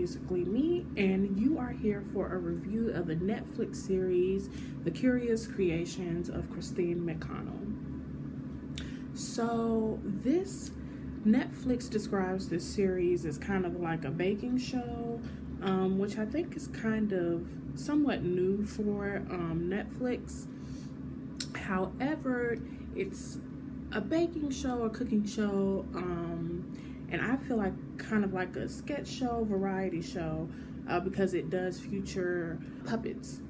Musically Me, and you are here for a review of the Netflix series The Curious Creations of Christine McConnell. So this Netflix describes this series as kind of like a baking show, which I think is kind of somewhat new for Netflix. However, it's a baking show, a cooking show, and I feel like kind of like a sketch show, variety show, because it does feature puppets.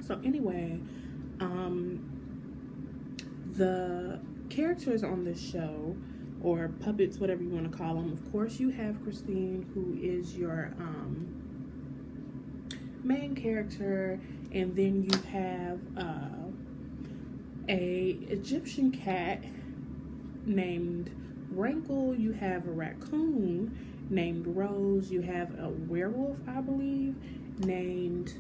So anyway, the characters on this show, or puppets, whatever you want to call them, of course you have Christine, who is your main character, and then you have a Egyptian cat named Rankle, you have a raccoon named Rose, you have a werewolf, I believe, named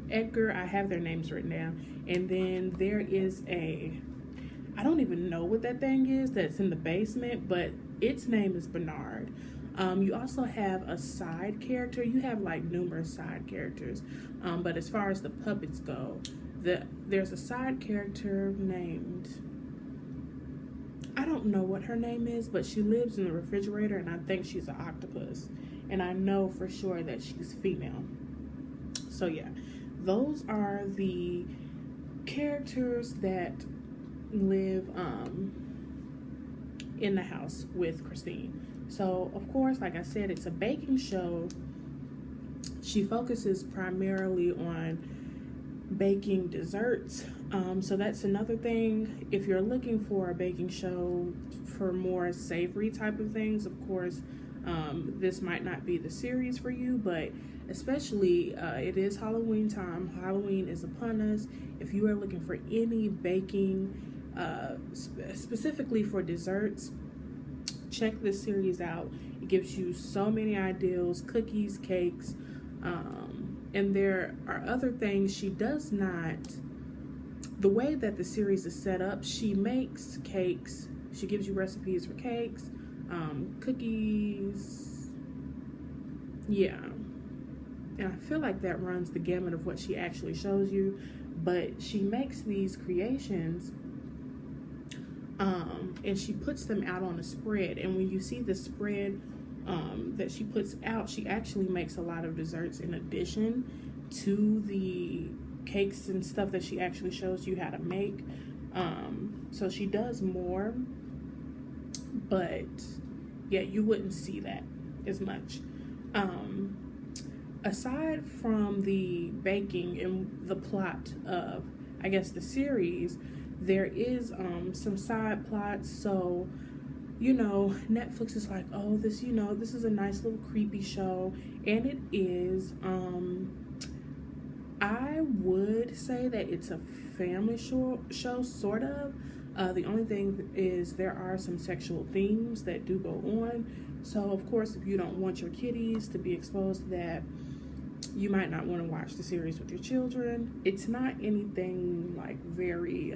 Edgar. I have their names written down. And then there is I don't even know what that thing is that's in the basement, but its name is Bernard. You also have a side character. You have like numerous side characters, but as far as the puppets go, there's a side character named, I don't know what her name is, but she lives in the refrigerator, and I think she's an octopus, and I know for sure that she's female. So yeah, those are the characters that live in the house with Christine. So of course, like I said, it's a baking show. She focuses primarily on baking desserts. So that's another thing. If you're looking for a baking show for more savory type of things, of course, this might not be the series for you, but especially it is Halloween time. Halloween is upon us. If you are looking for any baking, specifically for desserts, check this series out. It gives you so many ideas, cookies, cakes, and there are other things she does not. The way that the series is set up, she makes cakes. She gives you recipes for cakes, cookies. Yeah. And I feel like that runs the gamut of what she actually shows you. But she makes these creations, and she puts them out on a spread. And when you see the spread that she puts out, she actually makes a lot of desserts in addition to the cakes and stuff that she actually shows you how to make. So she does more, but yeah, you wouldn't see that as much. Aside from the baking and the plot of, I guess, the series, there is some side plots. So, you know, Netflix is like, oh, this is a nice little creepy show, and it is. I would say that it's a family show sort of. The only thing is there are some sexual themes that do go on. So, of course, if you don't want your kiddies to be exposed to that, you might not want to watch the series with your children. It's not anything like very,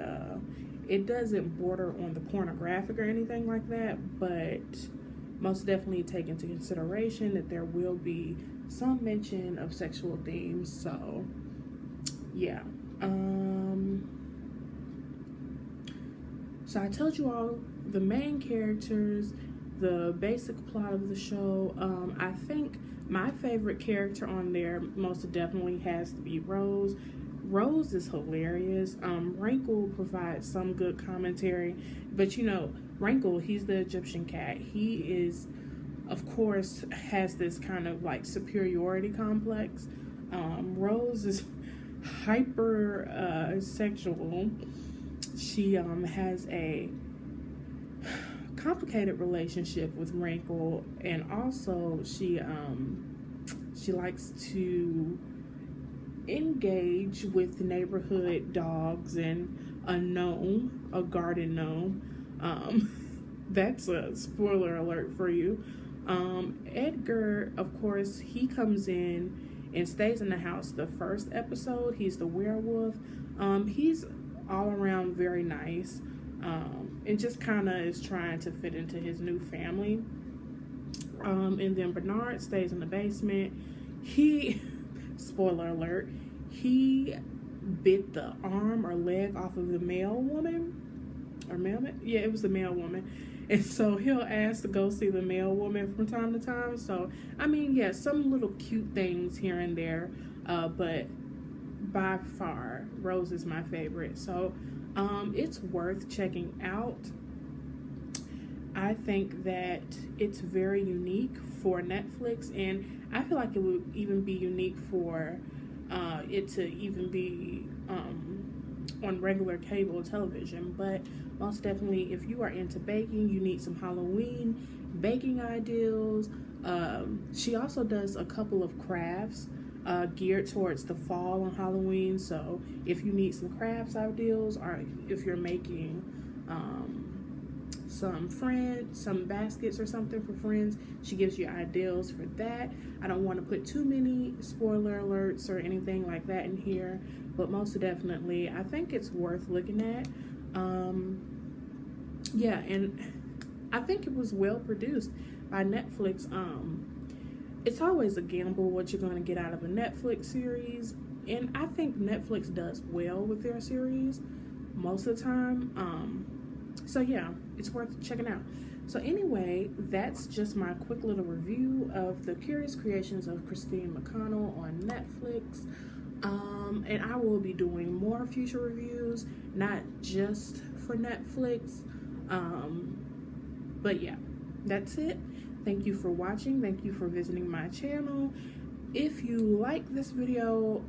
it doesn't border on the pornographic or anything like that, but most definitely take into consideration that there will be some mention of sexual themes. So, yeah. So I told you all the main characters, the basic plot of the show. I think my favorite character on there most definitely has to be Rose. Rose is hilarious. Rankle provides some good commentary, but you know, Rankle, he's the Egyptian cat. He is, of course, has this kind of like superiority complex. Rose is hyper sexual. She has a complicated relationship with Rankle, and also she likes to engage with neighborhood dogs and a garden gnome. That's a spoiler alert for you. Edgar, of course, he comes in and stays in the house the first episode. He's the werewolf. He's all around very nice, and just kind of is trying to fit into his new family. And then Bernard stays in the basement. He, spoiler alert, he bit the arm or leg off of the male woman. Or mailman? Yeah, it was the male woman. And so he'll ask to go see the male woman from time to time. So, I mean, yeah, some little cute things here and there. But by far, Rose is my favorite. So, it's worth checking out. I think that it's very unique for Netflix, and I feel like it would even be unique for it to even be on regular cable television. But most definitely, if you are into baking, you need some Halloween baking ideals. She also does a couple of crafts geared towards the fall on Halloween. So if you need some crafts ideals, or if you're making some baskets or something for friends, she gives you ideals for that. I don't want to put too many spoiler alerts or anything like that in here, but most definitely I think it's worth looking at. Yeah, and I think it was well produced by Netflix. It's always a gamble what you're going to get out of a Netflix series, and I think Netflix does well with their series most of the time. So yeah, it's worth checking out. So anyway, that's just my quick little review of the Curious Creations of Christine McConnell on Netflix. And I will be doing more future reviews, not just for Netflix. But yeah, that's it. Thank you for watching. Thank you for visiting my channel. If you like this video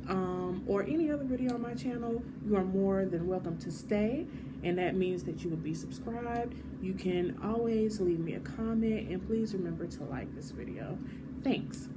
or any other video on my channel, you are more than welcome to stay, and that means that you will be subscribed. You can always leave me a comment, and please remember to like this video. Thanks.